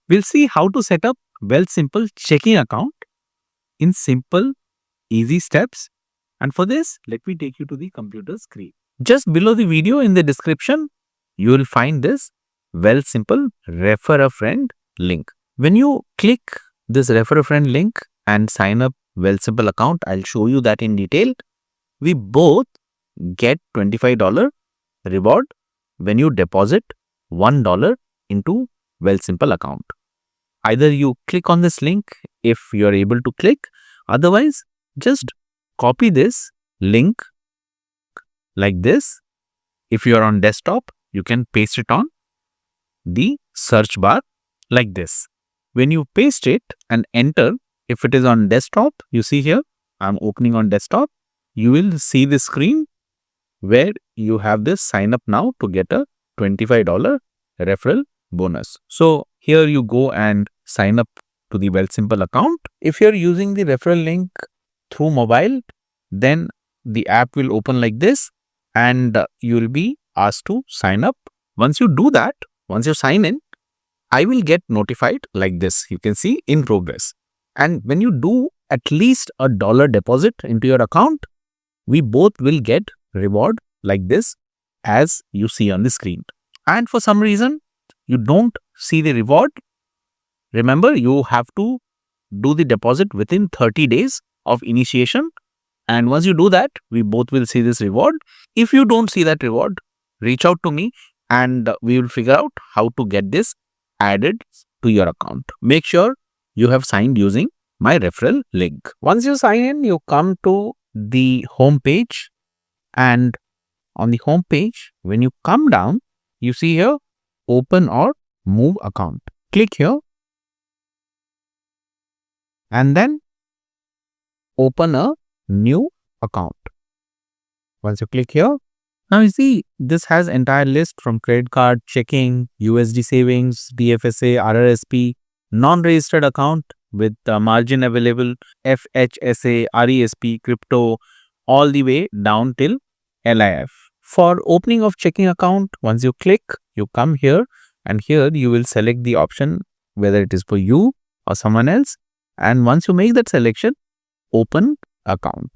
We'll see how to set up Wealthsimple checking account in simple, easy steps. And for this, let me take you to the computer screen. Just below the video in the description, you will find this Wealthsimple Refer a Friend link. When you click this Refer a Friend link and sign up Wealthsimple account, I'll show you that in detail. We both get $25 reward when you deposit $1 into Wealthsimple account. Either you click on this link if you are able to click, otherwise just copy this link like this. If you are on desktop, you can paste it on the search bar like this. When you paste it and enter, if it is on desktop, you see here, I'm opening on desktop, you will see the screen where you have this sign up now to get a $25 referral bonus. So here you go and sign up to the Wealthsimple account. If you're using the referral link through mobile, then the app will open like this and you will be asked to sign up. Once you do that, once you sign in, I will get notified like this. You can see in progress. And when you do at least $1 deposit into your account, we both will get reward like this as you see on the screen. And for some reason, you don't see the reward. Remember, you have to do the deposit within 30 days of initiation. And once you do that, we both will see this reward. If you don't see that reward, reach out to me and we will figure out how to get this added to your account. Make sure you have signed using my referral link. Once you sign in, you come to the home page, and on the home page, when you come down, you see here open or move account. Click here and then open a new account. Once you click here, now you see this has entire list from credit card, checking, USD savings, DFSA, RRSP, non-registered account with margin available, FHSA, RESP, crypto, all the way down till LIF. For opening of checking account, once you click, you come here and here you will select the option whether it is for you or someone else. And once you make that selection, open account.